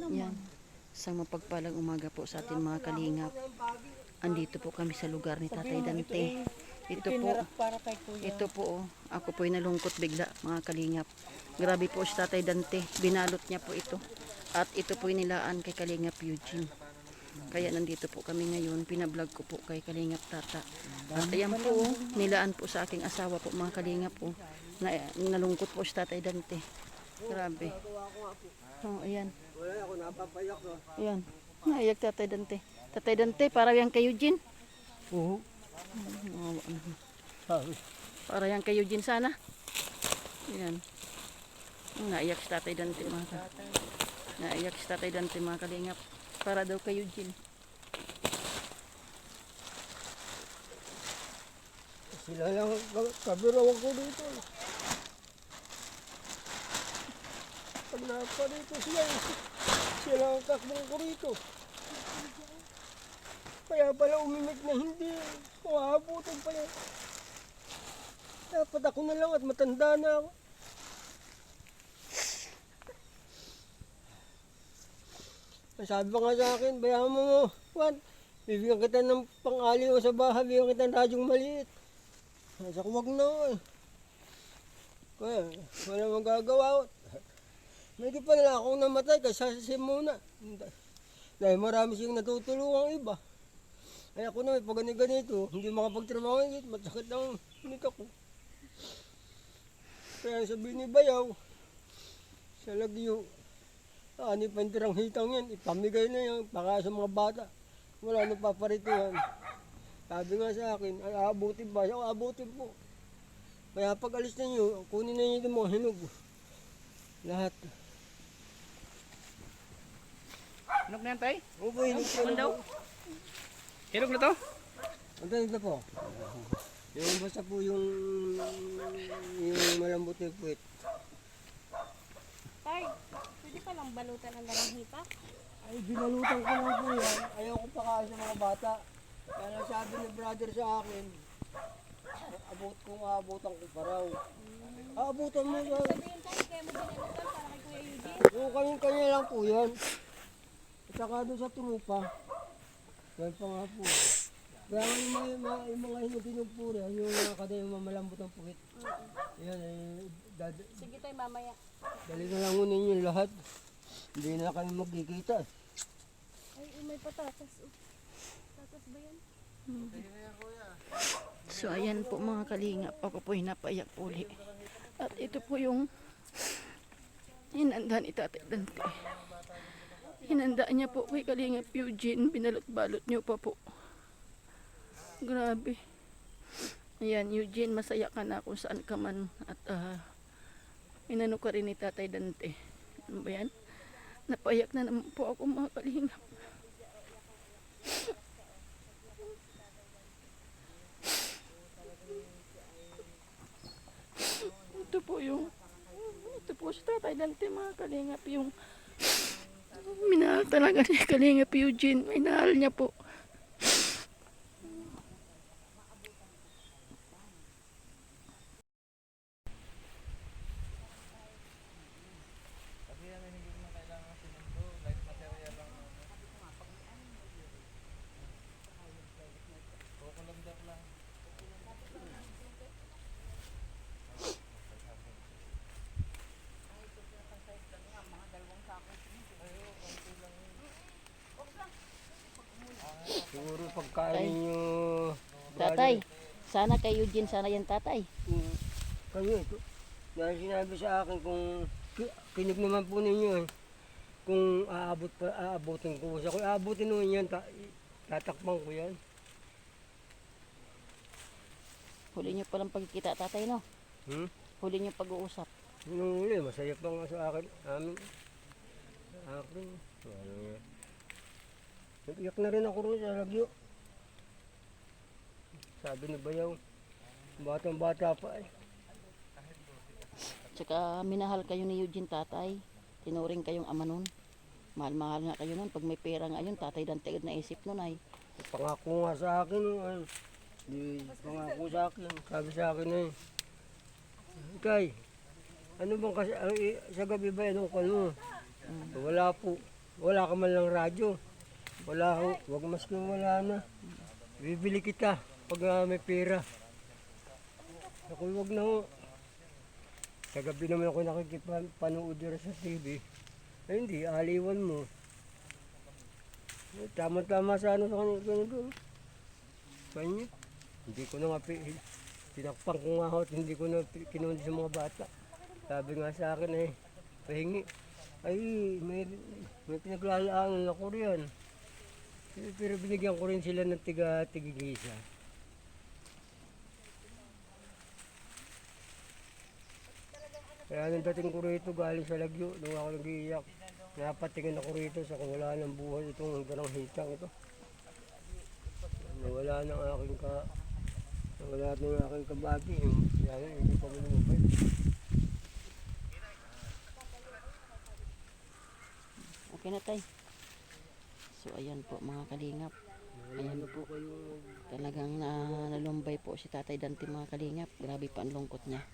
Yan. Isang mapagpalang umaga po sa atin mga kalingap. Andito po kami sa lugar ni Tatay Dante. Ito po, ako po'y nalungkot bigla mga kalingap. Grabe po si Tatay Dante. Binalot niya po ito. At ito po'y nilaan kay Kalingap Eugene. Kaya nandito po kami ngayon. Pinablog ko po kay Kalingap Tata. At ayan po, nilaan po sa aking asawa po mga kalingap po. Nalungkot po si Tatay Dante. Grabe. Oh, ayan. Ayan. Naiyak Tatay Dante. Tatay Dante, para yan kay Eugene. Oo. Para yan kay Eugene sana. Ayan. Naiyak si Tatay Dante Naiyak si Tatay Dante mga kalingap. Para daw kay Eugene. Sila lang kabirawan ko dito. Pag naparito sila ang takbong ko rito. Kaya pala umimik na hindi. Umahabutin pa yan. Dapat ako na lang at matanda na ako. Sabi pa nga sa akin, bayahan mo, Juan, bibigyan kita ng pang-aliw sa bahay, bibigyan kita ng radyong maliit. Nasa ko, wag na eh. Kaya, wala magagawa. May di pa nila akong namatay, kasi muna. Dahil marami siyang natutulungan iba. Ay ako na, pag ganito, hindi makapagtrabaho ngayon, masakit ang hinika ko. Kaya sabihin ni Bayaw, sa Lagyo, ani pantirang hitang yan, ipamigay na yan, baka sa mga bata. Wala nang paparituhan. Sabi nga sa akin, ay aabutin ba? Ako aabutin po. Kaya pag alis ninyo, kunin na niyo yung mga hinog. Lahat. Hinog na yan, tay? Opo, hinog po. Ano daw? Hinog na to? Ang ganito po. Yung basta po yung malambot na puwet. Tay, pwede pa lang balutan ang naranghita? Ay, binalutan ko lang po yan. Ayaw ko pakain sa mga bata. Kaya lang sabi ni brother sa akin, aabutan ko pa raw. Aabutan mo yan. Sabihin tayo, kaya mo binalutan para kay Kuya Eugene? Oo, kanya lang po yan. At saka doon sa tunupa. Yan pa nga po. Kaya yung mga hinuginong po rin, yung mga kada yung mamalambot ng puwit. Yan ay Sige tayo, mamaya. dali na lang unin yung lahat. Hindi na kami magkikita. Ay, may patatas. Patatas ba yan? So ayan po mga kalingap. Ako po'y napaiyak uli. At ito po yung hinanda ni Tatay Dante. Hinanda niya po kay Kalingap Eugene. Binalot-balot niyo pa po. Grabe. Ayan, Eugene, masaya ka na kung saan ka man. At inano ka rin ni Tatay Dante. Ano ba yan? Napaiyak na naman po ako mga kalingap. Ito po si Tatay Dante mga kalingap. Yung minahal talaga ni Kalingap Eugene. Minahal niya po. Siguro pagkain ninyo... Tatay, sana kay Eugene, sana yan tatay. Kayo ito. Dahil sinabi sa akin kung kinig naman po ninyo eh. Kung aabutin ko. Sa kung aabutin mo yan, tatakpan ko yan. Huli niyo palang pagkikita tatay, no? Huli niyo pag-uusap. Nung uli, masaya pa nga sa akin. Akin. Iyak na rin ako rin sa Lagyo. Sabi ni Bayaw, batang-bata pa eh. Tsaka minahal kayo ni Eugene tatay. Tinuring kayong ama nun. Mahal-mahal nga kayo nun. Pag may pera nga yun, Tatay Dante naisip nun ay. Pangako nga sa akin. Pangako sa akin. Sabi sa akin eh. Kay, ano bang kasi, sa gabi ba anong kano? Wala po. wala ka man lang radyo. Wala ho, wag maski wala na. Bibili kita pag may pera. Ako wag na ho. Sa gabi naman ako nakikipanood dito sa TV. Ay hindi, aliwan mo. Tama-tama sa ano sa kanya doon. Kanya, hindi ko na nga tinakpan ko nga ho, at hindi ko na kinundi sa mga bata. Sabi nga sa akin pahingi. Ay, may pinaglalaanan ako riyan. Pero binigyan ko rin sila ng tigigisa. Kaya nung dating ko rito galing sa Lagyo, nung ako nag-iiyak, napatingin ako rito sa wala ng buhay itong ganang hitang ito. Nawala ng aking kabati. Kaya hindi pa mo lumabay. Okay na tay. So ayan po mga kalingap. Ayan po. Talagang nalumbay po si Tatay Dante mga kalingap. Grabe pa ang lungkot niya.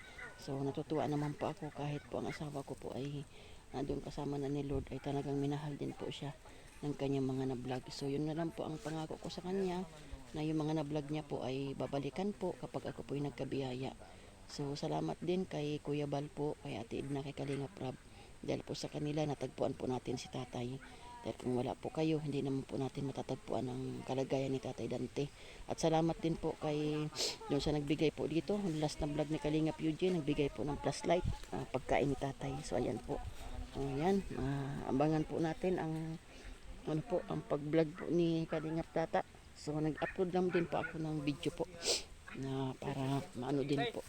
So natutuwa naman po ako kahit po ang asawa ko po ay nandun kasama na ni Lord ay talagang minahal din po siya ng kanyang mga na-vlog. So yun na lang po ang pangako ko sa kanya na yung mga na-vlog niya po ay babalikan po kapag ako po ay nagkabiyaya. So salamat din kay Kuya Bal po, kay Ate Edna, kay Kalingap Rab. Dahil po sa kanila natagpuan po natin si Tatay. Dahil kung wala po kayo, hindi naman po natin matatagpuan ang kalagayan ni Tatay Dante. At salamat din po kay doon sa nagbigay po dito. Last na vlog ni Kalingap Eugene, nagbigay po ng flashlight, pagkain ni Tatay. So ayan po. Ayan, abangan po natin ang ang pag-vlog po ni Kalingap Tata. So nag-upload lang din po ako ng video po na para maano din po.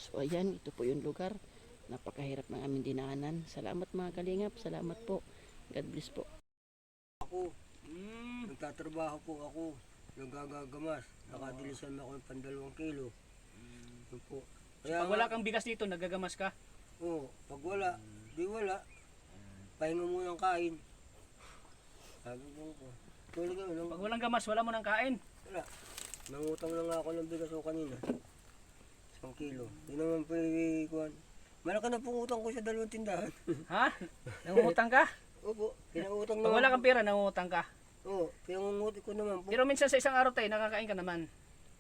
So ayan, ito po yung lugar. Napakahirap ng aming dinaanan. Salamat mga kalingap. Salamat po. God bless po. Ako, nagtatrabaho po ako. Nagagagamas. Nakadilisan ako ng 2 kilo. Yun po. Pag wala kang bigas dito, nagagamas ka? Oo, pag wala, di wala. Pahinga mo ng kain. Sabi ko po. Tulad nga, Pag walang gamas, wala mo nang kain. wala. Nangutang lang ako ng bigas ko kanina. 1 kilo. Di naman pwede. Malaki na pong utang ko sa 2 tindahan. Ha? Nangungutang ka? Opo, pinautang Pag naman. wala kang pera, nangungutang ka. Oo, pinangunguti ko naman po. Pero minsan sa isang araw tayo, nakakain ka naman.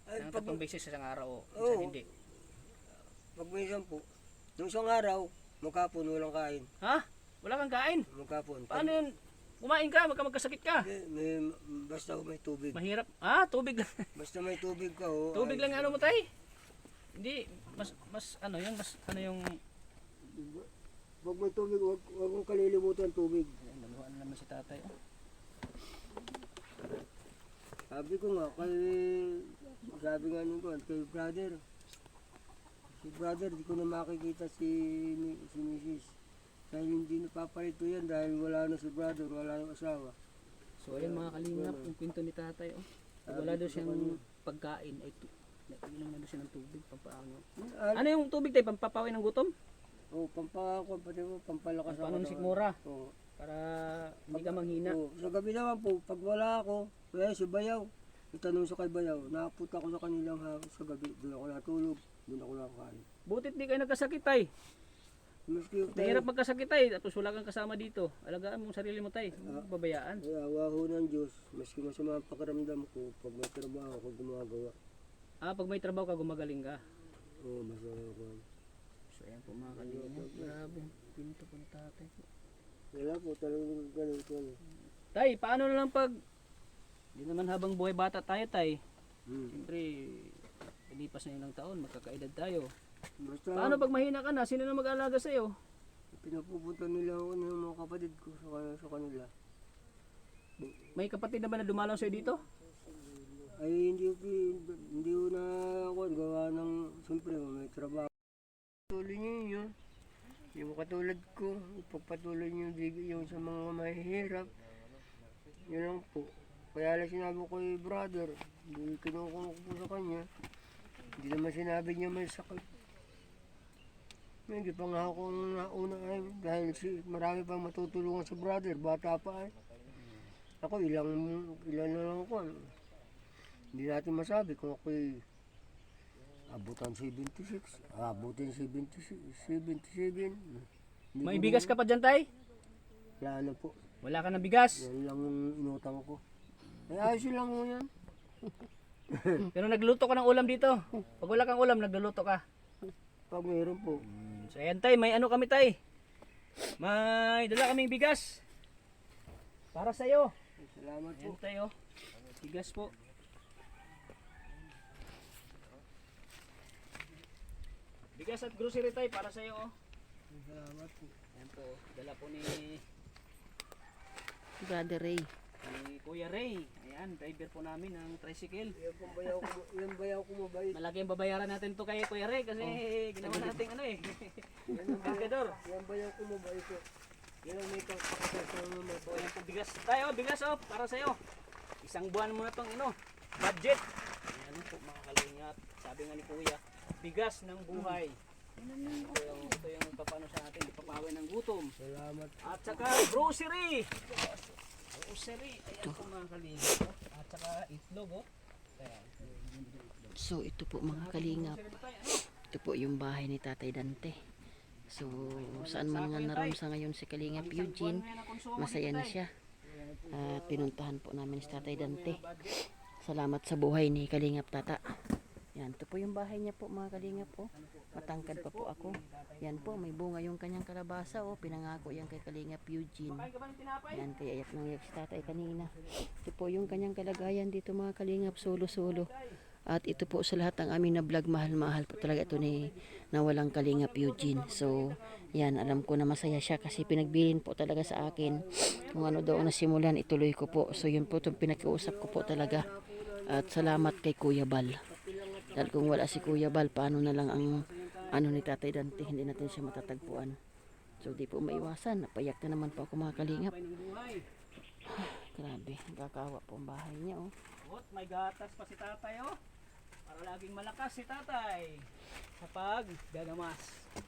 Ay, Ng pag, 3 beses sa isang araw. O Oo. minsan hindi. pag minsan po, nung isang araw, magkapon, walang kain. Ha? Wala kang kain? Magkapon. Paano yun? Kumain ka, magkasakit ka. Basta may tubig. Mahirap. Tubig lang. Basta may tubig ka, oh. Tubig lang yung ano mo tayo. Hindi, mas ano yun, mas ano yung... Pag may tubig, wag mong kalilimutan tubig. Ayan, naluhaan na naman si tatay. Oh. Sabi ko nga, sabi nga nung kay brother. Si brother, di ko na makikita si Mrs. Dahil hindi napapalito yan dahil wala na si brother, wala na asawa. So ayun mga kalingap, yung kwento ni tatay. Oh. Pag wala daw siyang pagkain, ay inom na daw siya ng tubig. Pampaano. Ano yung tubig tayo? Pampapawin ng gutom? Pampalakas Paano ng sikmura? Oo. Para hindi ka manghina. Oo. Sa gabi naman po, pag wala ako, kaya si Bayaw, itanong sa kay Bayaw, nakapunta ako sa kanilang sa gabi, doon ako natulog, doon ako nakakain. Butit di kayo nagkasakit tay. Maski Mahirap magkasakit tay, tapos wala kang kasama dito. Alagaan mo sarili mo tay, babayaan. Kaya awa ho ng Diyos, maski masama ang pakiramdam ko, pag may trabaho ako gumagawa. Pag may trabaho ka, gumagaling ka. Oo, masama ko. So ayan po mga kalingap, grabe. Pinto po ng tatay. Wala po, talagang ganito. Tay, paano na lang pag di naman habang buhay bata tayo tay. Siyempre, pilipas na ilang taon, magkakaedad tayo. Basta, Paano pag mahina ka na, sino na mag-aalaga sa'yo? pinapupunta nila ako ng mga kapatid ko sa kanila. May kapatid na ba na dumalaw sa'yo dito? Ay hindi ko na ako gawa ng, siyempre may trabaho. Patuloy niyo yun. Yung katulad ko, ipagpatuloy niyo yung sa mga mahihirap. Yun lang po. Kaya lang sinabi ko kay brother, hindi kinukuha ko po sa kanya. Hindi naman sinabi niya may sakit. Hindi pa nga ako nauna ay dahil marami pang matutulungan sa brother, bata pa ay. Ako ilan na lang ako. Hindi natin masabi kung ako'y abutan 76, abutin 77. May bigas ka pa dyan tay? Wala na po. Wala ka ng bigas. Yan lang yung inutang ko. Ay, ayos yun lang mo yan. Pero nagluto ka ng ulam dito. Pag wala kang ulam, nagluluto ka. Pag mayroon po. So ayan tay, may ano kami tay. May dala kaming bigas. Para sa iyo. Salamat po. Ayan tayo. Bigas po. Bigas at grocery tay para sa iyo. Salamat po. Ayan po, dala po ni Brother Ray. Kuya Ray. Ayan, driver po namin ng tricycle. Yan bayaw ko mabait. Malaki ang babayaran natin to kay Kuya Ray kasi ginawa natin ano eh. Kargador. Yan bayaw ko mabait po. Yan ang may kakasal sa mga So ayan po bigas tayo, bigas oh, para sa iyo. Isang buwan mo na tong ano, budget. Ayan po mga kalingap. Sabi nga ni Kuya, bigas ng buhay. Ito yung papano sa atin, ipapawi ng gutom. Salamat. At saka grocery. Grocery. Ayan po mga kalingap. Oh. At saka itlog oh. Ayan. So ito po mga kalingap. Ito po yung bahay ni Tatay Dante. So saan man nga naroon sa ngayon si Kalingap Eugene, masaya na siya. At pinuntahan po namin si Tatay Dante. Salamat sa buhay ni Kalingap Tata. Yan, ito po yung bahay niya po mga Kalingap po. Matangkad pa po ako. Yan po, may bunga yung kanyang kalabasa oh. Pinangako yan kay Kalingap Eugene. Yan, kaya iyak nang iyak si Tatay kanina. Ito po yung kanyang kalagayan dito mga Kalingap, solo-solo. At ito po sa lahat ng amin na vlog, mahal-mahal po talaga ito ni na walang Kalingap Eugene. So, yan, alam ko na masaya siya kasi pinagbilin po talaga sa akin. Kung ano daw nasimulan, ituloy ko po. So, yun po itong pinag-uusap ko po talaga. At salamat kay Kuya Bal. Dahil kung wala si Kuya Bal, paano na lang ang ano ni Tatay Dante, hindi natin siya matatagpuan. So, di po maiwasan. Napayak na naman po ako mga Kalingap. Grabe, nakakawa po ang bahay niya oh. May gatas pa si Tatay oh. Para laging malakas si Tatay sa paggagamas.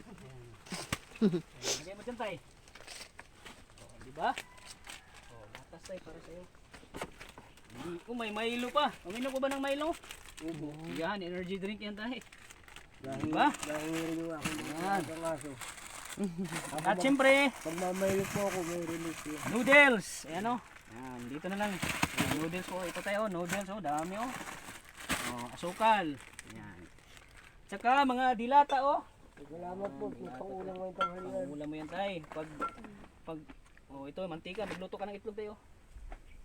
Ayan. Lagay mo dyan tay. Oh, di ba? Oh, gatas tay para sa iyo. May Milo pa. Uminom ko ba ng Milo? Ubo. Yan, energy drink yan tay. Dahil, Diba? dahil rin yung aking Yan. mga aso. At siyempre, Pag mamaylo po ako, may relief yan. noodles. Ayan oh. Yan, dito na lang. Noodles po. Ito tayo, noodles oh. Dami oh. Oh, asukal. Yan. Tsaka mga dilata oh. Salamat po. Pang-ulang mo yung tanghalian. Ulam mo yan tay. Pag oh ito mantika, magluto ka ng itlog tayo.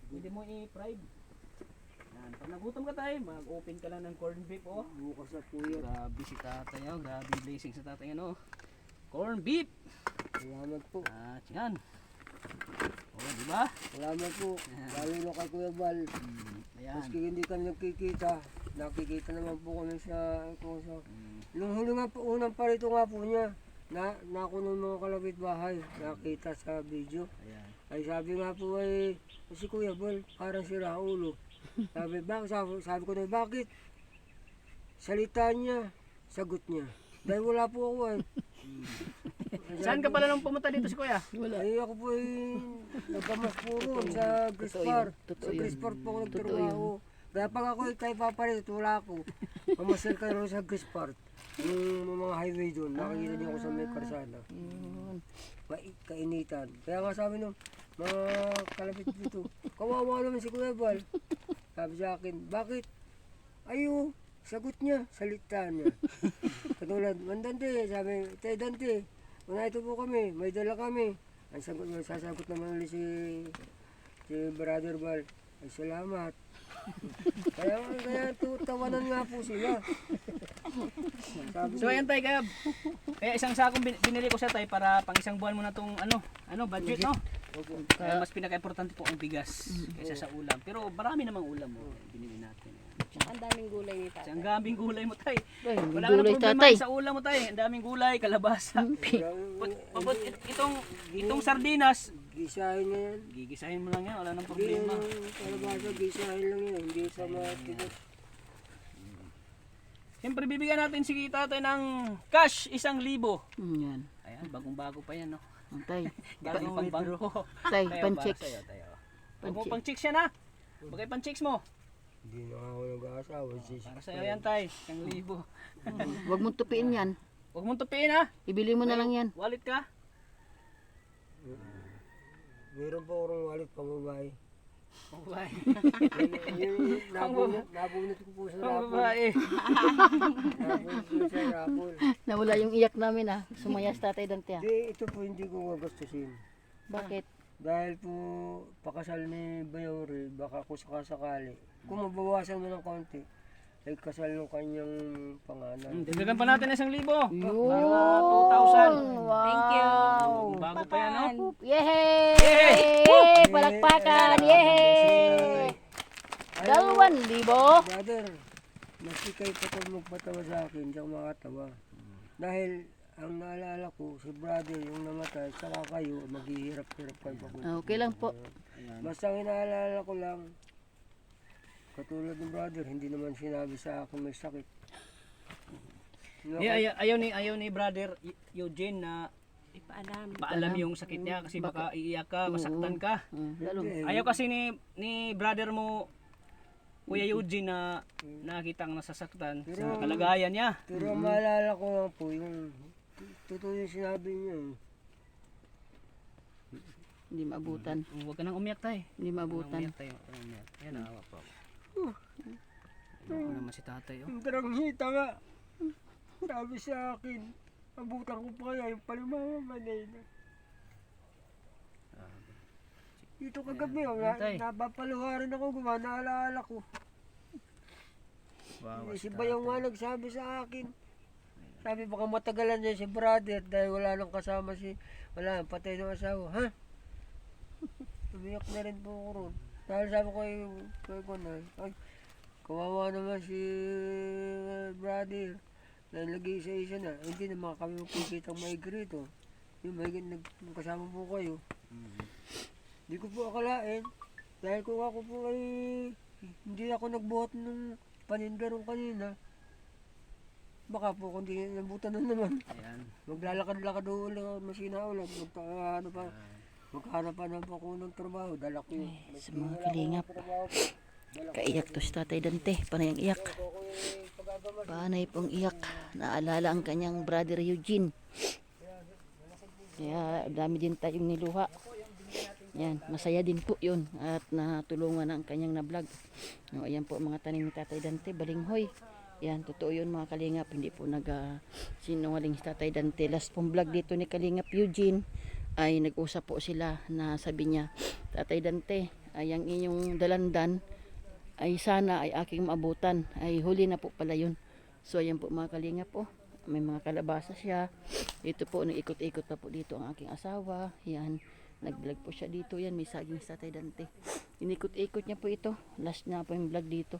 Pwede mo i-fried. Yan, pag nagutom ka tay, mag-open ka lang ng corned beef oh. Bukas na po yan. Grabe si tatay oh, grabe blessing sa tatay ano. Corned beef. Salamat po. At yan. Oh, di ba? Salamat po. Lalo na kay Kuya Bal. Ayan. Maski hindi kami nagkikita, nakikita naman po kami sa nung huli nga po, unang parito nga po niya, nako ng mga kalapit bahay, nakita sa video. Ayan. Ay sabi nga po ay, si Kuya Bal, parang si Raulo. Sabi ko na, bakit? Salita niya, sagot niya. Dahil wala po ako ay. Saan ka pala nung pumunta dito si Kuya? Ay ako po ay nagkamas po roon sa Grispar. Totoo Sa yun. Grispar po ako nagtrabaho. Kaya pag ako ay tayo papalit, wala ako. Mamasal ka roon sa Grispar. Yung mga highway doon, nakikita niyo ako sa may karsada. Yun. Kainitan. Kaya nga sabi nung mga kalapit dito, kawawa naman si Kuya Bal. Sabi sa akin, bakit? Ayo, sagot niya, salita niya. Katulad, Mandante, sabi, Tay Dante, una ito po kami, may dala kami. Ang sasagot naman ulit si Brother Bal, ay salamat. kaya tawanan nga po sila. Sabi So ayan tay Gab. Kaya isang sakong binili ko sa tay para pang isang buwan mo na tong budget no. Kaya mas pinaka-importante po ang bigas kaysa sa ulam. Pero marami namang ulam mo binili natin. Ang daming gulay ni Kasi tatay. ang daming gulay mo tay. Ay, may Wala ka na gulay problema tatay. sa ulam mo tay. Ang daming gulay, kalabasa. Itong sardinas, gisahin niya yan. gigisahin mo lang yan, wala nang Hindi problema. yung kalabasa, gisahin lang yan. Hindi sa mga tigas. Siyempre bibigyan natin si tatay ng cash 1,000. Yan. Ayan, bagong-bago pa yan no. Ang tay. Galing pang bangko. Tay, Tayo, pan-checks. para sa'yo, tayo. Huwag mo pang-chicks yan ha. Bagay pang-chicks mo. Hindi na ako nag-aasawa. Para sa'yo yan tay, 1,000. Huwag mong tupiin yan. Huwag mong tupiin ha. Ibili mo na lang yan. Wallet ka. Meron po akong wallet pang babae. Ang babae. Yung nabunot ko po sa Ang rapol. babae. Nabunot ko sa rapol. Nawala yung iyak namin Sumayas Tatay Dante Hindi, ito po hindi ko gagastusin. Bakit? Dahil po pakasal ni Bayori, baka kung sakasakali. Kung mabawasan mo ng konti, ay kasal ng kanyang pangalan. Dagdagan pa natin 1,000. Yun! Para 2,000. Wow! Thank you. Bago pa yan, no? Yehey! Palakpakan! Yehey! 2,000! Brother, nasikay pa ito magpatawa sa akin, siyang makatawa. Dahil ang naalala ko, si brother yung namatay, saka kayo, maghihirap-hirap kayo pa. Okay lang po. Basta ang inaalala ko lang, katulad ng brother, hindi naman sinabi sa akin may sakit. Ayaw ni brother Eugene na ipaalam yung sakit niya kasi baka iiyak ka, masaktan ka. Lalo. Ayaw kasi ni brother mo, Kuya Eugene, na nakita ang nasasaktan sa kalagayan niya. Pero ang maalala ko lang po, yung totoo yung sinabi niya. Hindi maabutan. Huwag ka nang umiyak tayo. Hindi maabutan. Umiyak tayo. Umiyak. Yan, awa po. Ano naman si tatay, oh. Ang taranghita nga, sabi sa akin, abutan ko pa kaya yung palimamamanay na. Dito kagabi, Tay. napapaluharin ako, naalala ko. Wow, Si Bayong nga nagsabi sa akin. Sabi baka matagalan niya si brother dahil wala nang kasama wala nang patay ng asawa. Ha? Umiyak na rin po ako ron. Dahil sabi ko kay Gunay, ay, kawawa naman si brother. Nalagay isa-isa na. Hindi naman kami magkikita ang maigri ito. Yung maigri, nagkasama po kayo. Hindi ko po akalain. Dahil kung ako po ay hindi ako nagbuhat ng panindarong kanina, baka po kung di nabutan na naman. Ayan. Maglalakad-lakad ulit, masina ulit. Maghanap pa na po ako ng trabaho. Dala ko yun. Sa mga kalingap. Kaiyak to si Tatay Dante. Panay ang iyak. Panay pong iyak. Naalala ang kanyang brother Eugene. Kaya dami din tayong niluha. Yan, masaya din po yun. At natulungan ang kanyang na-vlog. No, ayan po mga tanim ni Tatay Dante. Balinghoy. Yan, totoo yun mga kalingap. Hindi po sinungaling si Tatay Dante. Last pong vlog dito ni Kalingap Eugene ay nag-usap po sila na sabi niya, Tatay Dante, ay ang inyong dalandan ay sana ay aking maabutan. Ay huli na po pala yun. So ayan po mga kalingap po. May mga kalabasa siya. Dito po, nag-ikot-ikot pa po dito ang aking asawa. Yan. Nag-vlog po siya dito. Yan, may saging sa Tatay Dante. Inikot-ikot niya po ito. Last na po yung vlog dito.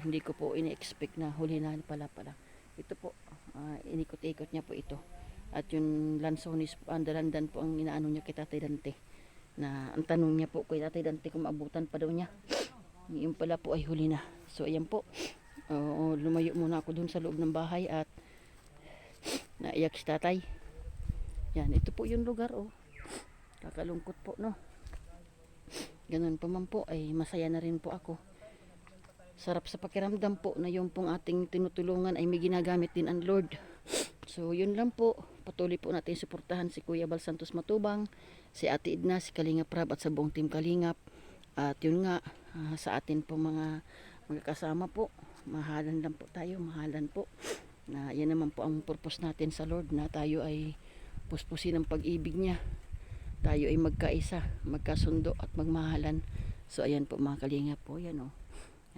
Hindi ko po ini-expect na huli na pala. Ito po, inikot-ikot niya po ito. At yung lansonis, ang dalandan po ang inaano niya kay Tatay Dante. Na ang tanong niya po kay Tatay Dante kung maabutan pa daw niya. Yung pala po ay huli na. So ayan po. Lumayo muna ako dun sa loob ng bahay at naiyak si Tatay. Yan, ito po yung lugar Kakalungkot po, no. Ganun pa man po ay masaya na rin po ako. Sarap sa pakiramdam po na yung pong ating tinutulungan ay may ginagamit din ang Lord. So yun lang po. Patuloy po natin suportahan si Kuya Bal Santos Matubang, si Ate Edna, si Kalingap Rab at sa buong team Kalingap. At yun nga, sa atin po mga kasama po, mahalan lang po tayo, mahalan po. Na yan naman po ang purpose natin sa Lord, na tayo ay puspusin ang pag-ibig niya. Tayo ay magkaisa, magkasundo at magmahalan. So ayan po mga Kalingap po, yan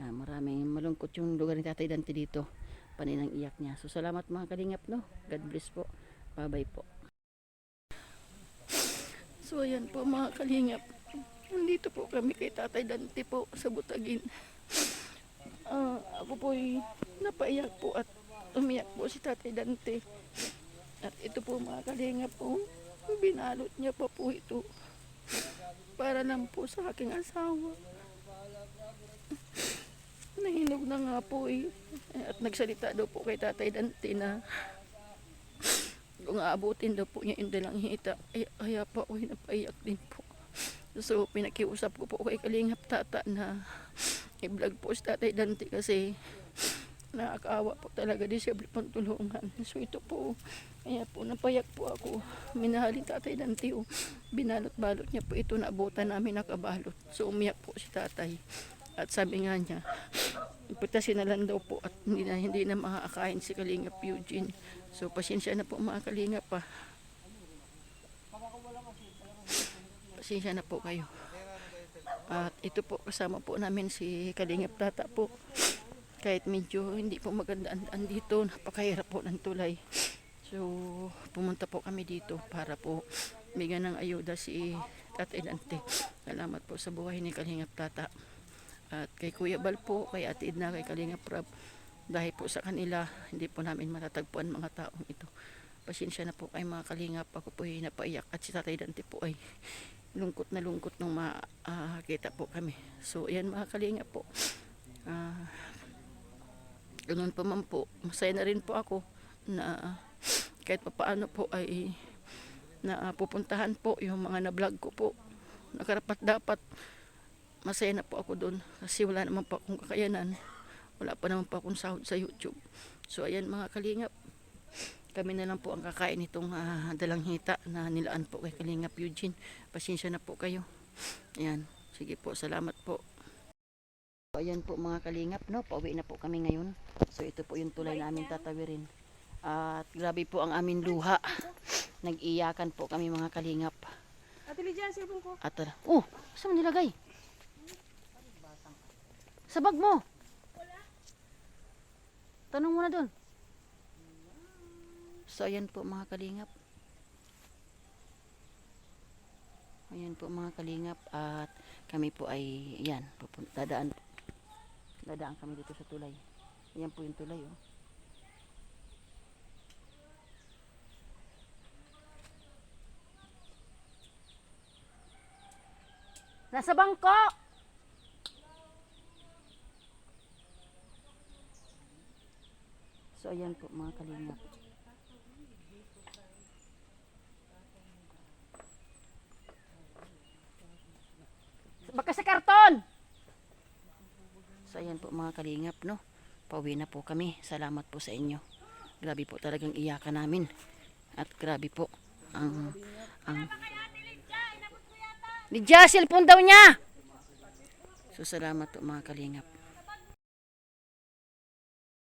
maraming malungkot yung lugar ni Tatay Dante dito. Paninang iyak niya. So salamat mga Kalingap, no. God bless po. Bye bye po. So ayan po mga Kalingap. Nandito po kami kay Tatay Dante po sa Butagin. Ako po ay napaiyak po at umiyak po si Tatay Dante. At ito po mga Kalingap po, binalot niya pa po ito para lang po sa aking asawa. Nahinog na nga po at nagsalita daw po kay Tatay Dante na kung aabutin daw po niya yung dalang hita, kaya pa ako napaiyak din po. So pinakiusap ko po kay Kalingap Tata na i-vlog po si Tatay Dante kasi Nakakaawa po talaga, disable pong tulungan. So ito po, kaya po napayak po ako. Minahalin tatay Dante, binalot-balot niya po ito, naabutan namin nakabalot. So umiyak po si tatay. At sabi nga niya, putasin na lang daw po at hindi na makakain si Kalingap Eugene. So pasensya na po mga Kalingap pa. Pasensya na po kayo. At ito po, kasama po namin si Kalingap Tata po. Kahit medyo hindi po maganda ang dito, napakahirap po ng tulay. So, pumunta po kami dito para po bigyan ng ayuda si Tatay Dante. Salamat po sa buhay ni Kalingap Tata. At kay Kuya Bal po, kay Ate Edna, kay Kalingap Rab. Dahil po sa kanila, hindi po namin matatagpuan mga taong ito. Pasensya na po kay mga Kalingap. Ako po ay napaiyak at si Tatay Dante po ay lungkot nung makita po kami. So, ayan mga Kalingap po. Ganun pa man po, masaya na rin po ako na kahit papaano po ay pupuntahan po yung mga na-vlog ko po. Nakarapat dapat masaya na po ako doon kasi wala naman po akong kakayanan. Wala pa naman po akong sahod sa YouTube. So ayan mga Kalingap, kami na lang po ang kakain itong dalang hita na nilaan po kay Kalingap Eugene. Pasensya na po kayo. Ayan, sige po, salamat po. Ayan po mga Kalingap, no? Pauwi na po kami ngayon. So ito po yung tulay namin tatawirin. At grabe po ang aming luha. Nag-iyakan po kami mga Kalingap. Ate Lydia, cellphone ko. At saan mo nilagay? Sa bag mo. Tanong mo na doon. So ayan po mga Kalingap. Ayan po mga Kalingap. At kami po ay, yan, dadaan kami dito sa tulay. Ayan po yung tulay, oh. Nasa bangko! So ayan po mga Kalingap. Baka sa karton! So ayan po mga Kalingap, no? Pauwi na po kami. Salamat po sa inyo. Grabe po talagang iyakan namin. At grabe po ang Lydia, cellphone daw niya! So salamat po mga Kalingap.